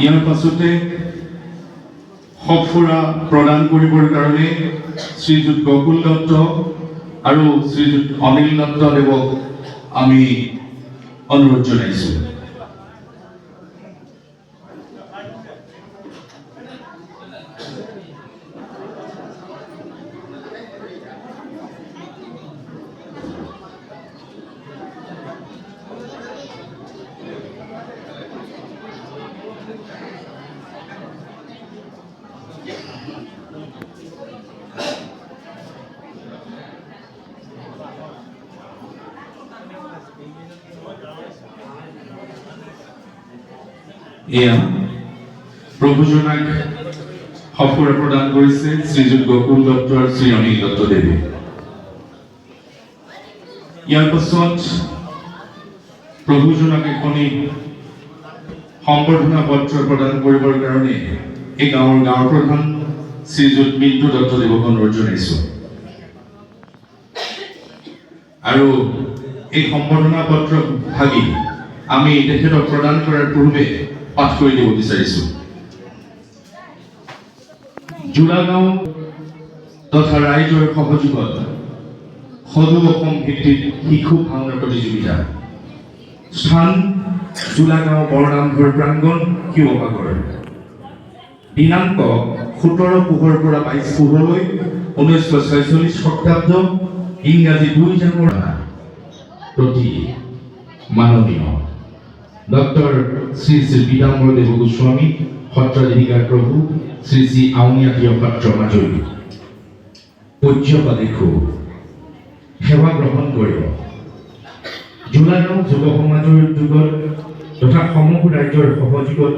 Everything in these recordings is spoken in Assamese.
ইয়াৰ পাছতে সফুৰা প্ৰদান কৰিবৰ কাৰণে শ্ৰীযুত গকুল দত্ত আৰু শ্ৰীযুত অনিল দত্ত দেৱক আমি অনুৰোধ জনাইছোঁ। এয়া প্ৰভুজনাক সফুৰা প্ৰদান কৰিছে শ্ৰীযুত গকুল দত্ত আৰু শ্ৰী অনিল দত্ত দেৱে। ইয়াৰ পাছত প্ৰভুজনাক এখনি সম্বৰ্ধনা পত্ৰ প্ৰদান কৰিবৰ কাৰণে এই গাঁৱৰ প্ৰধান শ্ৰীযুত মিণ্টু দত্ত দেৱক অনুৰোধ জনাইছোঁ। আৰু এই সম্বৰ্ধনা পত্ৰ ভাগি আমি তেখেতক প্ৰদান কৰাৰ পূৰ্বে পাঠ কৰি দিব বিচাৰিছোঁ। জোৰাগাঁও তথা ৰাইজৰ সহযোগত সদৌ অসম ভিত্তিক শিশু ভাওনা প্ৰতিযোগিতা, স্থান জোৰাগাঁও বৰনামঘৰ প্ৰাংগণ, শিৱসাগৰ। দিনাংক 17 পুহৰ পৰা 22 পুহলৈ 1946 খ্ৰীষ্টাব্দ, ইংৰাজী 2 জানুৱাৰী। প্ৰতি মাননীয় ডক্টৰ শ্ৰী শ্ৰী পীতাম্বৰ দেৱ গোস্বামী সত্ৰাধিকাৰ প্ৰভু শ্ৰী শ্ৰী আউনীআটী সত্ৰ মাজুলী পূজ্যপাদেশু সেৱা গ্ৰহণ কৰিব। জোৰাগাঁও যুৱ সমাজৰ উদ্যোগত তথা সমগ্ৰ ৰাজ্যৰ সহযোগত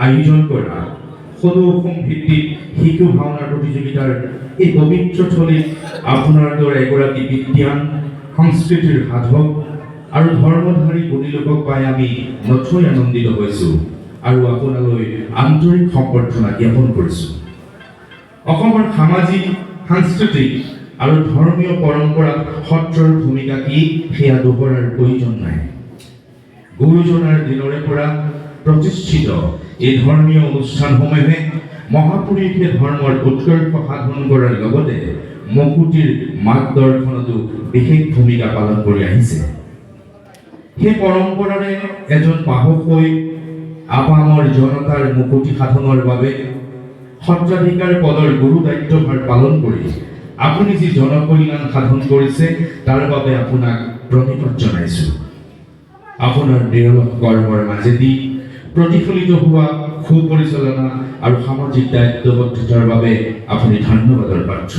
আয়োজন কৰা সদৌ অসম ভিত্তিক শিশু ভাওনা প্ৰতিযোগিতাৰ এই পবিত্ৰ থলীত আপোনাৰ দৰে এগৰাকী বিদ্যান সংস্কৃতিৰ সাধক আৰু ধৰ্মধাৰী গুণী লোকক পাই আমি নথৈ আনন্দিত হৈছোঁ আৰু আপোনালৈ আন্তৰিক সম্বৰ্ধনা জ্ঞাপন কৰিছোঁ। অসমৰ সামাজিক, সাংস্কৃতিক আৰু ধৰ্মীয় পৰম্পৰাত সত্ৰৰ ভূমিকা কি সেয়া দোহৰাৰ প্ৰয়োজন নাই। গুৰুজনাৰ দিনৰে পৰা প্ৰতিষ্ঠিত এই ধৰ্মীয় অনুষ্ঠানসমূহে মহাপুৰুষে ধৰ্মৰ উৎকৰ্ষ সাধন কৰাৰ লগতে মকুটিৰ মাৰ্গদৰ্শনতো বিশেষ ভূমিকা পালন কৰি আহিছে। সেই পৰম্পৰাৰে এজন বাহক হৈ আপামৰ জনতাৰ মুকুটি সাধনৰ বাবে সত্ৰাধিকাৰ পদৰ গুৰু দায়িত্বভাৰ পালন কৰি আপুনি যি জনকল্যাণ সাধন কৰিছে তাৰ বাবে আপোনাক প্ৰণিপাত জনাইছোঁ। আপোনাৰ দৃঢ় কৰ্মৰ মাজেদি প্ৰতিফলিত হোৱা সুপৰিচালনা আৰু সামাজিক দায়িত্ববদ্ধতাৰ বাবে আপুনি ধন্যবাদৰ পাত্ৰ।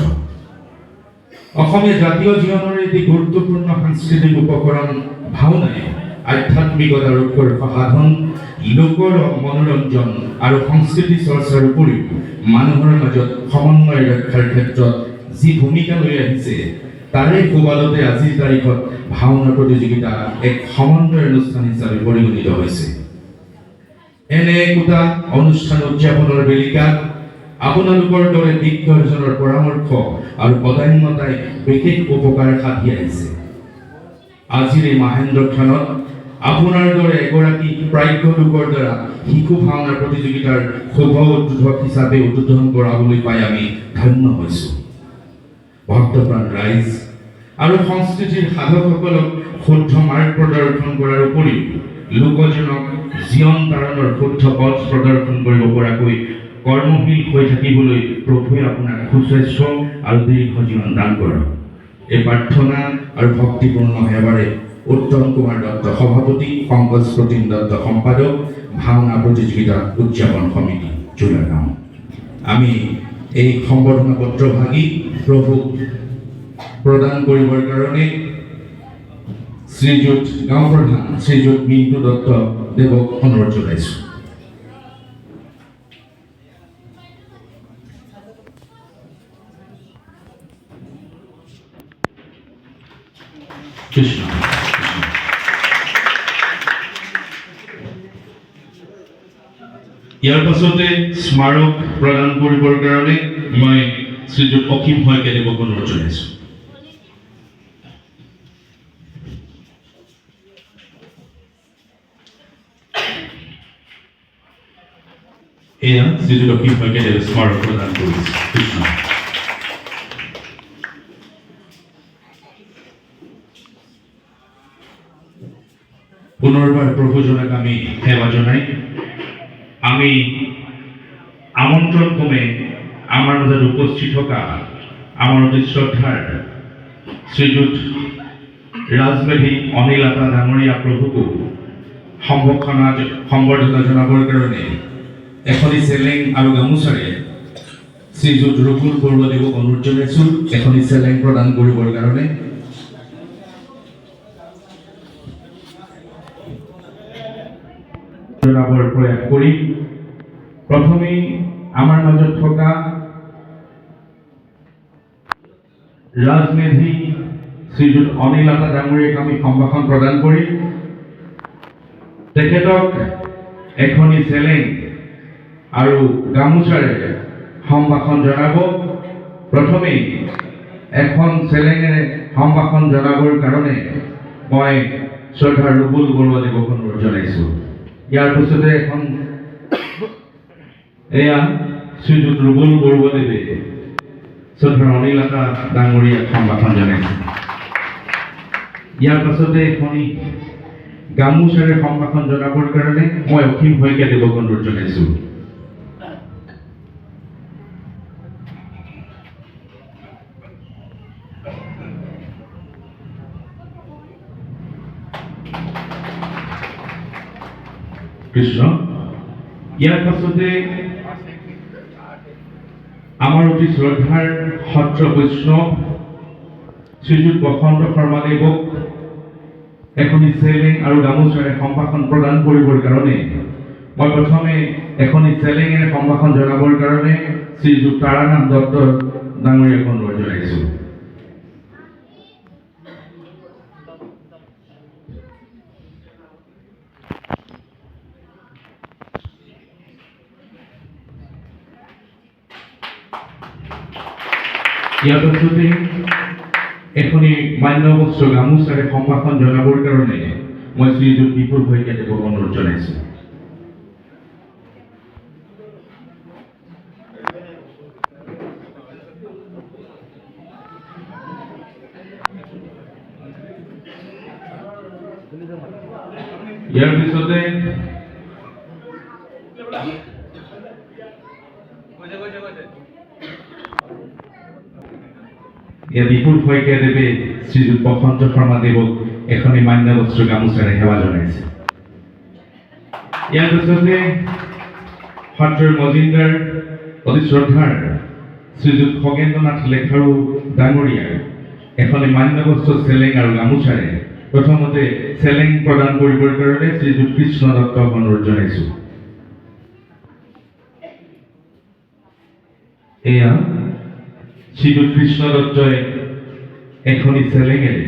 অসমীয়া জাতীয় জীৱনৰ এটি গুৰুত্বপূৰ্ণ সাংস্কৃতিক উপকৰণ ভাওনাই আধ্যাত্মিকতাৰ উৎকৰ্ষ সাধন, লোকৰ মনোৰঞ্জন আৰু সংস্কৃতি চৰ্চাৰ উপৰিও মানুহৰ মাজত সমন্বয় ৰক্ষাৰ ক্ষেত্ৰত যি ভূমিকা লৈ আহিছে তাৰে সুবাদতে আজিৰ তাৰিখত ভাওনা প্ৰতিযোগিতা এক সমন্বয় অনুষ্ঠান হিচাপে পৰিগণিত হৈছে। এনে একোটা অনুষ্ঠান উদযাপনৰ বেলিকাত আপোনালোকৰ দৰে বিজ্ঞজনৰ পৰামৰ্শ আৰু পদান্যতাই বিশেষ উপকাৰ সাধি আহিছে। আজিৰ এই মহেন্দ্ৰ ক্ষণত আপোনাৰ দৰে এগৰাকী প্ৰাজ্ঞ লোকৰ দ্বাৰা শিশু ভাওনা প্ৰতিযোগিতাৰ শুভ উদ্বোধক হিচাপে উদ্বোধন কৰাবলৈ পাই আমি ধন্য হৈছোঁ। ভক্তপ্ৰাণ ৰাইজ আৰু সংস্কৃতিৰ সাধকসকলক শুদ্ধ মাৰ্গ প্ৰদৰ্শন কৰাৰ উপৰিও লোকজনক জীৱন ধাৰণৰ শুদ্ধ পথ প্ৰদৰ্শন কৰিব পৰাকৈ কৰ্মশীল হৈ থাকিবলৈ প্ৰভুৱে আপোনাক সুস্বাস্থ্য আৰু দীৰ্ঘ জীৱন দান কৰক। এই প্ৰাৰ্থনা আৰু ভক্তিপূৰ্ণ সেৱাৰে উত্তম কুমাৰ দত্ত সভাপতি, পংকজ প্ৰতীম দত্ত সম্পাদক, ভাওনা প্ৰতিযোগিতা উদযাপন সমিতি, জোৰাগাঁও। আমি এই সম্বৰ্ধনা পত্ৰ ভাগি প্ৰভুক প্ৰদান কৰিবৰ কাৰণে শ্ৰীযুত গাঁও প্ৰধান শ্ৰীযুত মিণ্টু দত্ত দেৱক অনুৰোধ জনাইছোঁ। কৃষ্ণ ইয়াৰ পাছতে স্মাৰক প্ৰদান কৰিবৰ কাৰণে মই শ্ৰীযুত অসীম শইকীয়াদেৱক অনুৰোধ জনাইছোঁ। এয়া শ্ৰীযুত অসীম শইকীয়াদেৱে স্মাৰক প্ৰদান কৰিছে। কৃষ্ণ পুনৰবাৰ প্ৰভুজনক আমি সেৱা জনাই আমি আমন্ত্ৰণ ক্ৰমে আমাৰ মাজত উপস্থিত থকা আমাৰ অতি শ্ৰদ্ধাৰ শ্ৰীযুত ৰাজমেধি অনিল আতা ডাঙৰীয়া প্ৰভুকো সম্বৰ্ধনা জনাবৰ কাৰণে এখনি চেলেং আৰু গামোচাৰে শ্ৰীযুত ৰঘুল বৰুৱাদেৱক অনুৰোধ জনাইছোঁ এখনি চেলেং প্ৰদান কৰিবৰ কাৰণে। জনাবৰ প্ৰয়াস কৰি প্ৰথমেই আমাৰ মাজত থকা ৰাজমেধি শ্ৰীযুত অনিল আতা ডাঙৰীয়াক আমি সম্ভাষণ প্ৰদান কৰি তেখেতক এখনি চেলেং আৰু গামোচাৰে সম্ভাষণ জনাব। প্ৰথমেই এখন চেলেঙেৰে সম্ভাষণ জনাবৰ কাৰণে মই শ্ৰদ্ধা ৰঘুল বৰুৱাদেৱক অনুৰোধ জনাইছোঁ। ইয়াৰ পিছতে এখন এয়া শ্ৰীযুত ৰঘুল বৰুৱাদেৱে শ্ৰদ্ধা অনিল আতা ডাঙৰীয়াক সম্ভাষণ জনাইছে। ইয়াৰ পাছতে এখনি গামোচাৰে সম্ভাষণ জনাবৰ কাৰণে মই অসীম শইকীয়াদেৱক অনুৰোধ জনাইছোঁ। কৃষ্ণ ইয়াৰ পাছতে আমাৰ অতি শ্ৰদ্ধাৰ সত্ৰ বৈষ্ণৱ শ্ৰীযুত বসন্ত শৰ্মাদেৱক এখনি চেলেং আৰু গামোচাৰে সম্ভাষণ প্ৰদান কৰিবৰ কাৰণে মই প্ৰথমে এখনি চেলেঙেৰে সম্ভাষণ জনাবৰ কাৰণে শ্ৰীযুত তাৰানাথ দত্ত ডাঙৰীয়াক অনুৰোধ জনাইছোঁ। ইয়াৰ পাছতে এখনি মান্যবস্ত্ৰ গামোচাৰে সম্ভাষণ জনাবৰ কাৰণে মই শ্ৰীযুত বিপুল শইকীয়াদেৱক অনুৰোধ জনাইছোঁ। ইয়াৰ পিছতে বিপুল শইকীয়াদেৱে শ্ৰীযুত বসন্ত শৰ্মাদেৱক এখনি মান্যবস্ত্ৰ গামোচাৰে সেৱা জনাইছে। ইয়াৰ পিছতে সত্ৰৰ মজিন্দৰ অতি শ্ৰদ্ধাৰ শ্ৰীযুত খগেন্দ্ৰনাথ লেখাৰু ডাঙৰীয়াক এখনি মান্যবস্ত্ৰ চেলেং আৰু গামোচাৰে প্ৰথমতে চেলেং প্ৰদান কৰিবৰ কাৰণে শ্ৰীযুত কৃষ্ণ দত্তক অনুৰোধ জনাইছোঁ। এয়া শ্ৰীযুত কৃষ্ণ দত্তই এখনি চেলেঙেৰে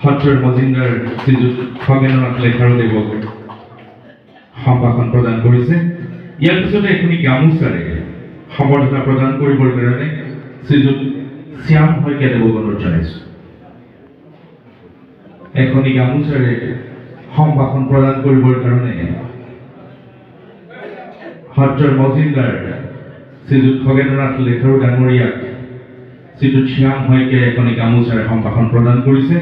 সত্ৰৰ মজিন্দৰ শ্ৰীযুত খগেন্দ্ৰনাথ লেখাৰুদেৱক সম্ভাষণ প্ৰদান কৰিছে। ইয়াৰ পিছতে এখনি গামোচাৰে সম্বৰ্ধনা প্ৰদান কৰিবৰ কাৰণে শ্ৰীযুত শ্যাম শইকীয়াদেৱক অনুৰোধ জনাইছোঁ। এখনি গামোচাৰে সম্ভাষণ প্ৰদান কৰিবৰ কাৰণে সত্ৰৰ মজিন্দৰ শ্ৰীযুত খগেন্দ্ৰনাথ লেখাৰু ডাঙৰীয়াক শ্ৰীযুত শ্যাম শইকীয়াই এখনি গামোচাৰে সম্ভাষণ প্ৰদান কৰিছে।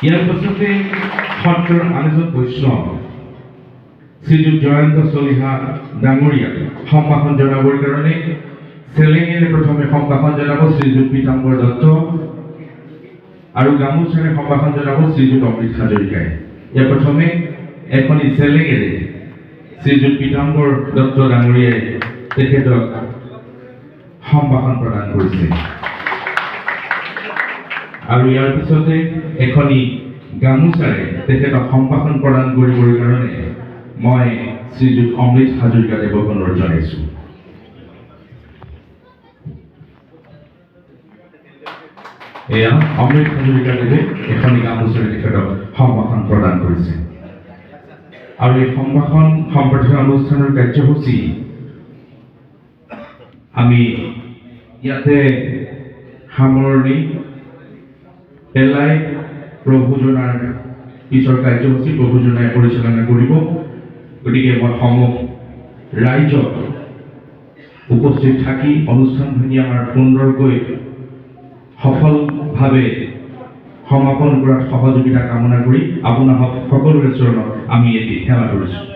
ইয়াৰ পাছতে সত্ৰৰ আন এজন বৈষ্ণৱ শ্ৰীযুত জয়ন্ত চলিহা ডাঙৰীয়াক সম্ভাষণ জনাবৰ কাৰণে চেলেঙেৰে প্ৰথমে সম্ভাষণ জনাব শ্ৰীযুত পীতাম্বৰ দত্ত আৰু গামোচাৰে সম্ভাষণ জনাব শ্ৰীযুত অমৃত হাজৰিকাই। ইয়াৰ প্ৰথমে এখনি চেলেঙেৰে শ্ৰীযুত পীতাম্বৰ দত্ত ডাঙৰীয়াই তেখেতক সম্ভাষণ প্ৰদান কৰিছে। আৰু ইয়াৰ পিছতে এখনি গামোচাৰে তেখেতক সম্ভাষণ প্ৰদান কৰিবৰ কাৰণে মই শ্ৰীযুত অমৃত হাজৰিকাদেৱক অনুৰোধ জনাইছোঁ। এয়া অমৃত হাজৰিকাদেৱে এখন গামোচাৰে তেখেতক সম্ভাষণ প্ৰদান কৰিছে আৰু এই সম্ভাষণ সম্প্ৰদায় অনুষ্ঠানৰ কাৰ্যসূচী আমি ইয়াতে সামৰণি পেলাই প্ৰভুজনাৰ পিছৰ কাৰ্যসূচী প্ৰভুজনাই পৰিচালনা কৰিব। গতিকে মই সমূহ ৰাইজক উপস্থিত থাকি অনুষ্ঠানভাগি আমাৰ সুন্দৰকৈ সফলভাৱে সমাপন কৰাত সহযোগিতা কামনা কৰি আপোনাক সকলোৰে চৰণত আমি এটি সেৱা কৰিছোঁ।